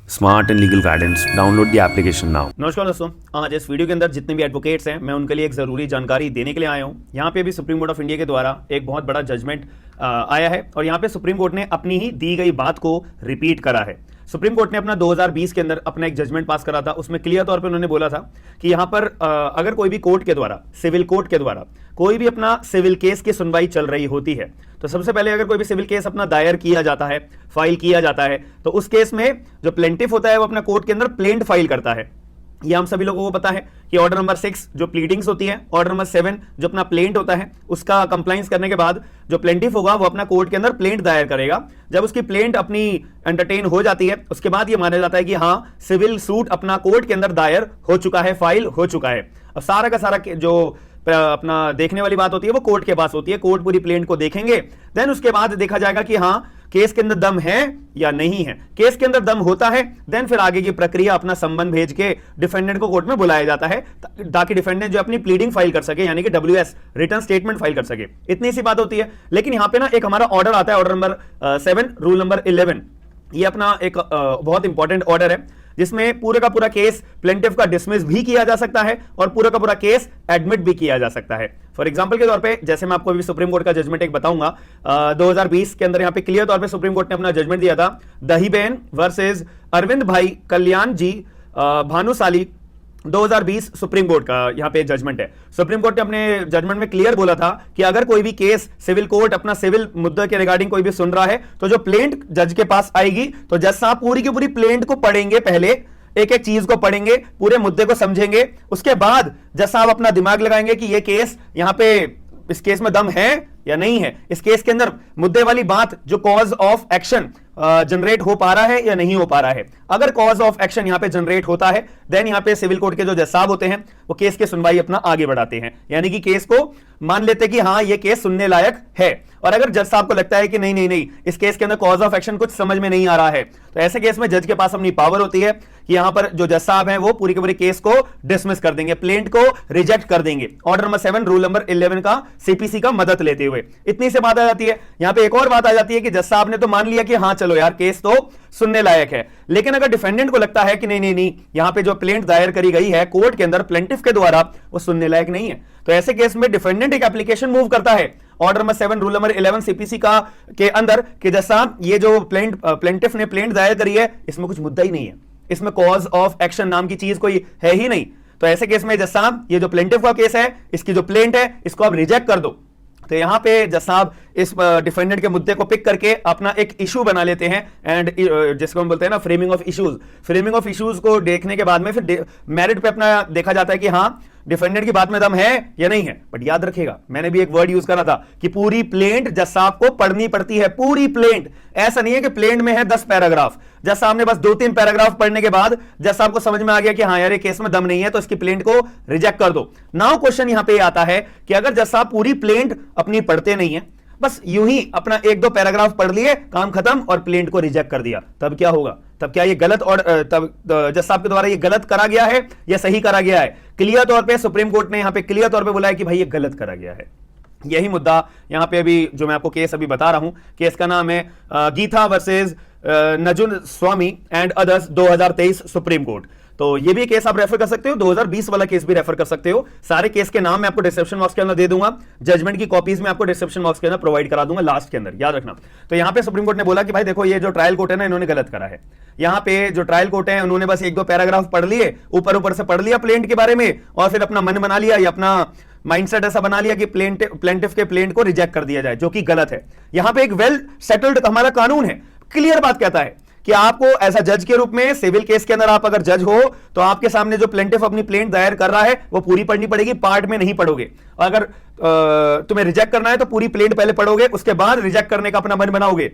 Smart and legal guidance, download the application now. नमस्कार दोस्तों, आज इस वीडियो के अंदर जितने भी एडवोकेट्स हैं मैं उनके लिए एक ज़रूरी जानकारी देने के लिए आया हूं। यहाँ पे भी सुप्रीम कोर्ट ऑफ इंडिया के द्वारा एक बहुत बड़ा जजमेंट आया है और यहाँ पे सुप्रीम कोर्ट ने अपनी ही दी गई बात को रिपीट करा है। सुप्रीम कोर्ट ने अपना 2020 के अंदर अपना एक जजमेंट पास करा था, उसमें क्लियर तौर पे उन्होंने बोला था कि यहाँ पर अगर कोई भी कोर्ट के द्वारा, सिविल कोर्ट के द्वारा कोई भी अपना सिविल केस की सुनवाई चल रही होती है तो सबसे पहले अगर कोई भी सिविल केस अपना दायर किया जाता है, फाइल किया जाता है, तो उस केस में जो प्लेंटिफ होता है वो अपना कोर्ट के अंदर प्लेंट फाइल करता है। ये हम सभी लोगों को पता है कि ऑर्डर नंबर 6 जो प्लीडिंग्स होती है, ऑर्डर नंबर 7 जो अपना प्लेंट होता है, उसका कंप्लाइंस करने के बाद जो प्लेंटिफ होगा वो अपना कोर्ट के अंदर प्लेंट दायर करेगा। जब उसकी प्लेंट अपनी एंटरटेन हो जाती है उसके बाद ये माना जाता है कि हाँ, सिविल सूट अपना कोर्ट के अंदर दायर हो चुका है, फाइल हो चुका है। और सारा का सारा जो अपना देखने वाली बात होती है वो कोर्ट के पास होती है। कोर्ट पूरी प्लेंट को देखेंगे, देन उसके बाद देखा जाएगा कि हाँ, केस के अंदर दम है या नहीं है। केस के अंदर दम होता है, देन फिर आगे की प्रक्रिया अपना संबंध भेज के डिफेंडेंट को कोर्ट में बुलाया जाता है ताकि डिफेंडेंट जो अपनी प्लीडिंग फाइल कर सके, यानी कि WS रिटर्न स्टेटमेंट फाइल कर सके। इतनी सी बात होती है। लेकिन यहां पे ना एक हमारा ऑर्डर आता है, ऑर्डर नंबर 7 रूल नंबर 11। ये अपना एक बहुत इंपॉर्टेंट ऑर्डर है जिसमें पूरे का पूरा केस प्लेंटिफ का डिसमिस भी किया जा सकता है और पूरा का पूरा केस एडमिट भी किया जा सकता है। फॉर एग्जांपल के तौर पे जैसे मैं आपको अभी सुप्रीम कोर्ट का जजमेंट एक बताऊंगा, 2020 के अंदर यहां पे क्लियर तौर पे सुप्रीम कोर्ट ने अपना जजमेंट दिया था, दहीबेन वर्सेस अरविंद भाई कल्याण जी भानुशाली। 2020 सुप्रीम कोर्ट का यहां पे जजमेंट है। सुप्रीम कोर्ट ने अपने जजमेंट में क्लियर बोला था कि अगर कोई भी केस सिविल कोर्ट अपना सिविल मुद्दे के रिगार्डिंग कोई भी सुन रहा है तो जो प्लेंट जज के पास आएगी तो जज साहब पूरी की पूरी प्लेंट को पढ़ेंगे, पहले एक एक चीज को पढ़ेंगे, पूरे मुद्दे को समझेंगे, उसके बाद जज साहब अपना दिमाग लगाएंगे कि ये केस यहां पे इस केस में दम है या नहीं है, इस केस के अंदर मुद्दे वाली बात जो कॉज ऑफ एक्शन जनरेट हो पा रहा है या नहीं हो पा रहा है। अगर कॉज ऑफ एक्शन यहां पे जनरेट होता है देन यहां पे सिविल कोर्ट के जो जज साहब होते हैं वो केस की सुनवाई अपना आगे बढ़ाते हैं, यानी कि केस को मान लेते कि हाँ, ये केस सुनने लायक है। और अगर जज साहब को लगता है कि नहीं नहीं नहीं, इस केस के अंदर कॉज ऑफ एक्शन कुछ समझ में नहीं आ रहा है, तो ऐसे केस में जज के पास अपनी पावर होती है कि यहां पर जो जज साहब हैं वो पूरी के पूरी केस को डिसमिस कर देंगे, प्लेंट को रिजेक्ट कर देंगे, ऑर्डर नंबर 7 रूल नंबर 11 का CPC का मदद लेते हुए। इतनी से बात आ जाती है। यहां पे एक और बात आ जाती है कि जज साहब ने तो मान लिया कि हाँ चलो यार, केस तो सुनने लायक है, लेकिन अगर डिफेंडेंट को लगता है कि नहीं नहीं नहीं, यहां पे जो प्लेंट दायर करी गई है कोर्ट के अंदर प्लेंटिफ के द्वारा वो सुनने लायक नहीं है, तो ऐसे केस में डिफेंडेंट एक एप्लीकेशन मूव करता है order number 7 rule number 11 CPC का के अंदर कि जज साहब ये जो प्लेंटिफ ने प्लेंट दायर करी है इसमें कुछ मुद्दा ही नहीं है, इसमें कॉज ऑफ एक्शन नाम की चीज कोई है ही नहीं। तो ऐसे केस में जज साहब ये जो प्लेंटिफ का केस है, इसकी जो प्लेंट है इसको आप रिजेक्ट कर दो। तो यहां पे जज साहब इस डिफेंडेंट के मुद्दे को पिक करके अपना एक इशू बना लेते हैं एंड जिसको हम बोलते हैं ना framing of issues. Framing of issues को देखने के बाद में फिर मेरिट पे अपना देखा जाता है कि हाँ, डिफेंडेंट की बात में दम है या नहीं है। बट याद रखिएगा, मैंने भी एक वर्ड यूज करा था कि पूरी प्लेंट जज साहब को पढ़नी पड़ती है, पूरी प्लेंट। ऐसा नहीं है कि प्लेंट में है 10 पैराग्राफ, जज साहब ने बस 2-3 पैराग्राफ पढ़ने के बाद जज साहब को समझ में आ गया कि हाँ यार, ये केस में दम नहीं है तो इसकी प्लेंट को रिजेक्ट कर दो। नाउ क्वेश्चन यहां पे आता है कि अगर जज साहब पूरी प्लेंट अपनी पढ़ते नहीं है, बस यूं ही अपना 1-2 पैराग्राफ पढ़ लिए, काम खत्म और प्लेंट को रिजेक्ट कर दिया, तब क्या होगा? तब क्या ये गलत और तब जज साहब के द्वारा ये गलत करा गया है या सही करा गया है? क्लियर तौर पे सुप्रीम कोर्ट ने यहां पे क्लियर तौर पे बोला है कि भाई ये गलत करा गया है। यही मुद्दा यहां पे अभी जो मैं आपको केस अभी बता रहा हूं, केस का नाम है Geeta versus Najun Swami and others 2023 Supreme Court. तो ये भी केस आप रेफर कर सकते हो, 2020 वाला केस भी रेफर कर सकते हो। सारे केस के नाम मैं आपको डिस्क्रिप्शन बॉक्स के अंदर दे दूंगा, जजमेंट की कॉपीज में आपको डिस्क्रिप्शन बॉक्स के अंदर प्रोवाइड करा दूंगा लास्ट के अंदर, याद रखना। तो यहां पे सुप्रीम कोर्ट ने बोला कि भाई देखो, ये जो ट्रायल कोर्ट है ना, इन्होंने गलत करा है। यहां पे जो ट्रायल कोर्ट है उन्होंने बस 1-2 पैराग्राफ पढ़ लिए, ऊपर से पढ़ लिया प्लेंट के बारे में और फिर अपना मन बना लिया या अपना माइंडसेट ऐसा बना लिया कि प्लेंटिफ के प्लेंट को रिजेक्ट कर दिया जाए, जो कि गलत है। यहां पे एक वेल सेटल्ड हमारा कानून है, क्लियर बात कहता है कि आपको ऐसा जज के रूप में सिविल केस के अंदर आप अगर जज हो तो आपके सामने जो प्लेंटिफ अपनी प्लेंट दायर कर रहा है वो पूरी पढ़नी पड़ेगी, पार्ट में नहीं पढ़ोगे। अगर तुम्हें रिजेक्ट करना है तो पूरी प्लेंट पहले पढ़ोगे, उसके बाद रिजेक्ट करने का अपना मन बनाओगे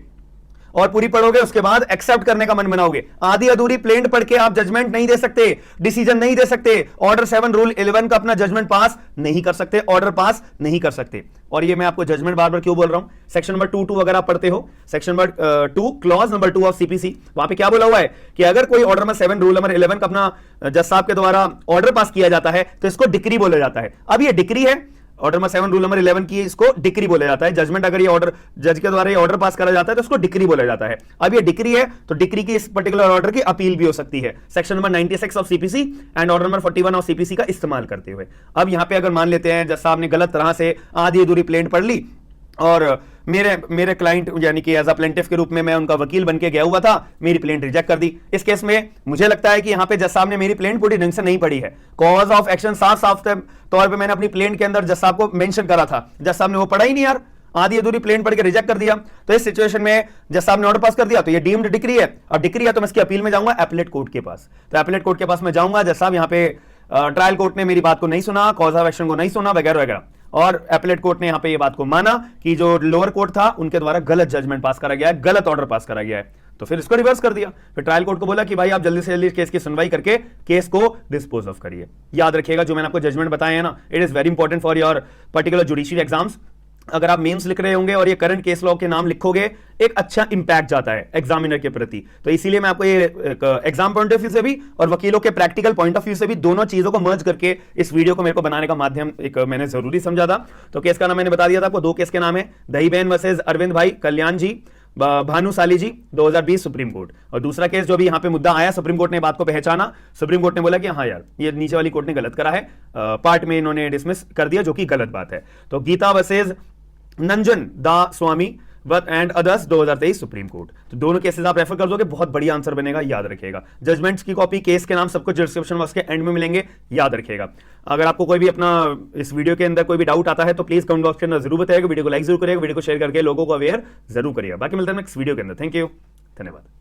और पूरी पढ़ोगे, उसके बाद एक्सेप्ट करने का मन बनाओगे। आधी अधूरी प्लेंट पढ़ के आप जजमेंट नहीं दे सकते, डिसीजन नहीं दे सकते, ऑर्डर 7 रूल 11 का अपना जजमेंट पास नहीं कर सकते, ऑर्डर पास नहीं कर सकते। और ये मैं आपको जजमेंट बार बार क्यों बोल रहा हूं, सेक्शन नंबर 2 अगर आप पढ़ते हो, section number 2 clause number 2 of CPC, वहां पे क्या बोला हुआ है कि अगर कोई ऑर्डर नंबर 7 रूल नंबर 11 का अपना जज साहब के द्वारा ऑर्डर पास किया जाता है तो इसको डिक्री बोला जाता है। अब ये डिक्री है, ऑर्डर नंबर 7 रूल नंबर 11 की इसको डिक्री बोला जाता है। जजमेंट अगर ये ऑर्डर जज के द्वारा ये ऑर्डर पास करा जाता है तो उसको डिक्री बोला जाता है। अब ये डिक्री है तो डिक्री की इस पर्टिकुलर ऑर्डर की अपील भी हो सकती है section number 96 of CPC and order number 41 of CPC का इस्तेमाल करते हुए। अब यहां पे अगर मान लेते हैं जज साहब ने गलत तरह से आधी अधूरी प्लेंट पढ़ ली और मेरे क्लाइंट यानी कि एज अ प्लेंटिफ के रूप में मैं उनका वकील बन के गया हुआ था, मेरी प्लेंट रिजेक्ट कर दी। इस केस में मुझे लगता है कि यहां पे जज साहब ने मेरी प्लेंट पूरी ढंग से नहीं पढ़ी है। कॉज ऑफ एक्शन साफ साफ तौर पे मैंने अपनी प्लेंट के अंदर जज साहब को मेंशन करा था, जज साहब ने वो पढ़ा ही नहीं यार, आधी अधूरी प्लेंट पढ़ के रिजेक्ट कर दिया। तो इस सिचुएशन में जज साहब ने ऑर्डर पास कर दिया तो ये डीम्ड डिक्री है, और डिक्री है तो मैं इसकी अपील में जाऊंगा एपलेट कोर्ट के पास। तो एपलेट कोर्ट के पास मैं जाऊंगा, जज साहब यहाँ पे ट्रायल कोर्ट ने मेरी बात को नहीं सुना, कॉज ऑफ एक्शन को नहीं सुना वगैरह वगैरह, और एपलेट कोर्ट ने यहां पे ये बात को माना कि जो लोअर कोर्ट था उनके द्वारा गलत जजमेंट पास करा गया है, गलत ऑर्डर पास करा गया है। तो फिर इसको रिवर्स कर दिया। फिर ट्रायल कोर्ट को बोला कि भाई आप जल्दी से जल्दी केस की सुनवाई करके केस को डिस्पोज ऑफ करिए। याद रखिएगा जो मैंने आपको जजमेंट बताया है ना, it is very important for your particular judicial exams. अगर आप मेंस लिख रहे होंगे और ये करंट केस लॉ के नाम लिखोगे, एक अच्छा इंपैक्ट जाता है एग्जामिनर के प्रति। तो इसीलिए मैं आपको ये एग्जाम पॉइंट ऑफ व्यू से भी और वकीलों के प्रैक्टिकल पॉइंट ऑफ व्यू से भी दोनों चीजों को मर्ज करके इस वीडियो को मेरे को बनाने का माध्यम एक मैंने जरूरी समझा था। तो केस का नाम मैंने बता दिया था आपको, दो केस के नाम है, दहीबेन वर्सेस अरविंद भाई कल्याण जी भानुशाली जी 2020 सुप्रीम कोर्ट। और दूसरा केस जो भी यहां पे मुद्दा आया, सुप्रीम कोर्ट ने बात को पहचाना, सुप्रीम कोर्ट ने बोला कि हाँ यार ये नीचे वाली कोर्ट ने गलत करा है, पार्ट में इन्होंने डिसमिस कर दिया जो कि गलत बात है। तो गीता वर्सेस नंजन दा स्वामी एंड अदर्स 2023 सुप्रीम कोर्ट। तो दोनों केसेस आप रेफर कर दोगे, बहुत बढ़िया आंसर बनेगा, याद रखिएगा। जजमेंट्स की कॉपी, केस के नाम सब कुछ डिस्क्रिप्शन बॉक्स के एंड में मिलेंगे, याद रखिएगा। अगर आपको कोई भी अपना इस वीडियो के अंदर कोई भी डाउट आता है तो प्लीज कमेंट बॉक्स के अंदर जरूर बताइएगा, वीडियो को लाइक जरूर करिएगा, वीडियो को शेयर करके लोगों को अवेयर जरूर करिएगा। बाकी मिलते हैं नेक्स्ट वीडियो के अंदर। थैंक यू, धन्यवाद।